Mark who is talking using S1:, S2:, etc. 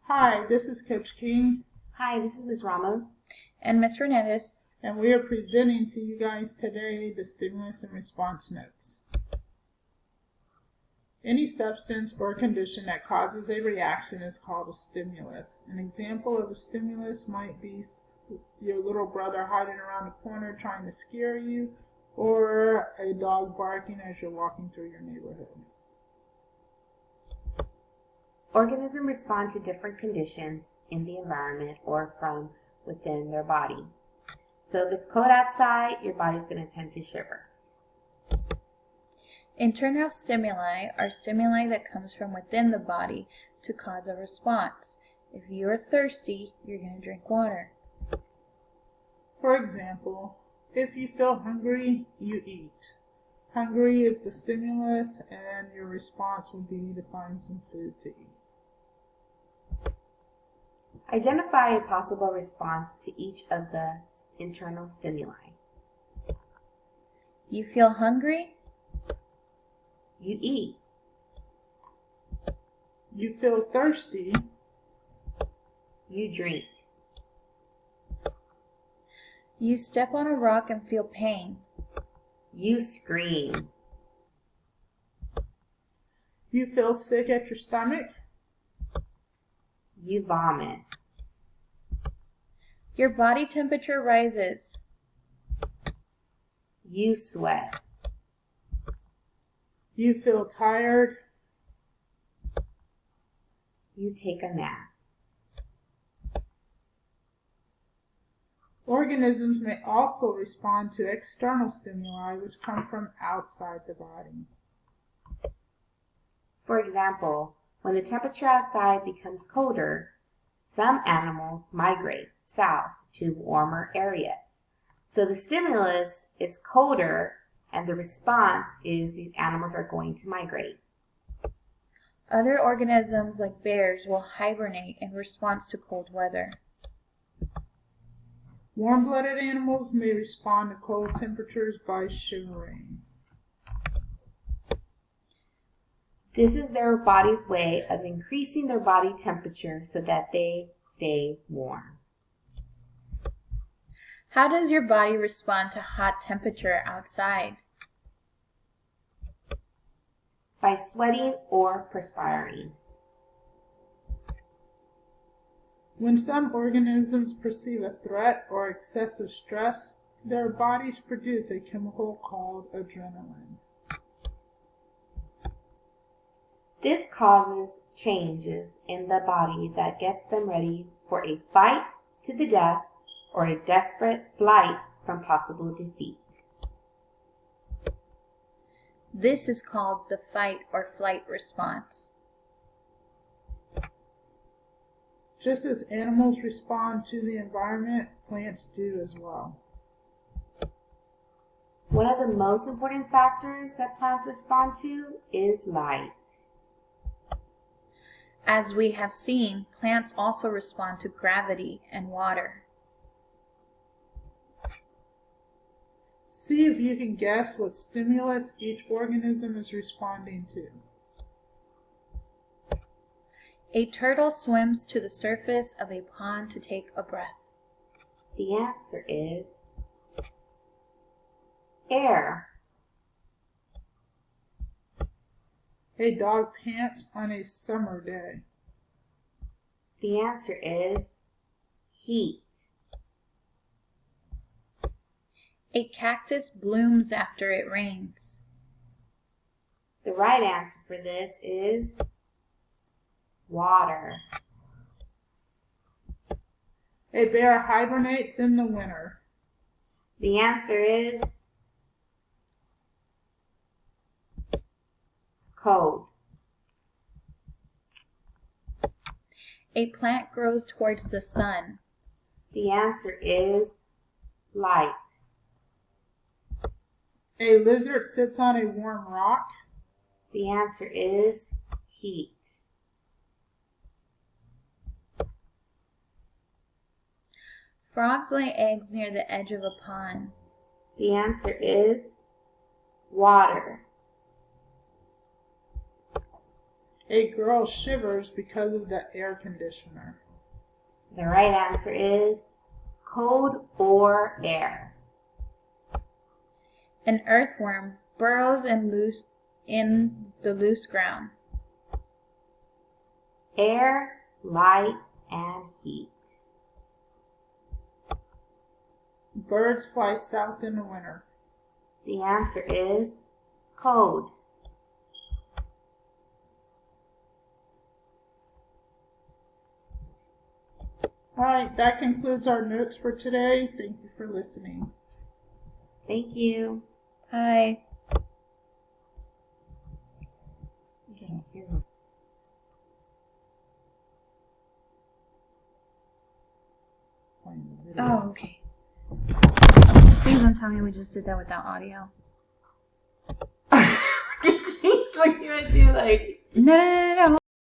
S1: Hi, this is Coach King,
S2: Hi, this is Ms. Ramos.
S3: And Ms. Fernandez.
S1: and we are presenting to you guys today the stimulus and response notes. Any substance or condition that causes a reaction is called a stimulus. An example of a stimulus might be your little brother hiding around the corner trying to scare you, or a dog barking as you're walking through your neighborhood.
S2: Organisms respond to different conditions in the environment or from within their body. So if it's cold outside, your body's going to tend to shiver.
S3: Internal stimuli are stimuli that comes from within the body to cause a response. If you are thirsty, you're going to drink water.
S1: For example, if you feel hungry, you eat. Hungry is the stimulus, and your response would be to find some food to eat.
S2: Identify a possible response to each of the internal stimuli.
S3: You feel hungry?
S2: You eat.
S1: You feel thirsty?
S2: You drink.
S3: You step on a rock and feel pain.
S2: You scream.
S1: You feel sick at your stomach?
S2: You vomit.
S3: Your body temperature rises.
S2: You sweat.
S1: You feel tired?
S2: You take a nap.
S1: Organisms may also respond to external stimuli which come from outside the body.
S2: For example, when the temperature outside becomes colder, some animals migrate south to warmer areas. So the stimulus is colder, and the response is these animals are going to migrate.
S3: Other organisms, like bears, will hibernate in response to cold weather.
S1: Warm-blooded animals may respond to cold temperatures by shivering.
S2: This is their body's way of increasing their body temperature so that they stay warm.
S3: How does your body respond to hot temperature outside?
S2: By sweating or perspiring.
S1: When some organisms perceive a threat or excessive stress, their bodies produce a chemical called adrenaline.
S2: This causes changes in the body that gets them ready for a fight to the death or a desperate flight from possible defeat.
S3: This is called the fight or flight response.
S1: Just as animals respond to the environment, plants do as well.
S2: One of the most important factors that plants respond to is light.
S3: As we have seen, plants also respond to gravity and water.
S1: See if you can guess what stimulus each organism is responding to.
S3: A turtle swims to the surface of a pond to take a breath.
S2: The answer is air.
S1: A dog pants on a summer day.
S2: The answer is heat.
S3: A cactus blooms after it rains.
S2: The right answer for this is water.
S1: A bear hibernates in the winter.
S2: The answer is cold.
S3: A plant grows towards the sun.
S2: The answer is light.
S1: A lizard sits on a warm rock.
S2: The answer is heat.
S3: Frogs lay eggs near the edge of a pond.
S2: The answer is water.
S1: A girl shivers because of the air conditioner.
S2: The right answer is cold or air.
S3: An earthworm burrows in the loose ground.
S2: Air, light, and heat.
S1: Birds fly south in the winter.
S2: The answer is cold.
S1: All right, that concludes our notes for today. Thank you for listening.
S2: Thank you.
S3: Bye. Oh, okay. Please don't tell me we just did that without audio.
S2: What you would do, like...
S3: No.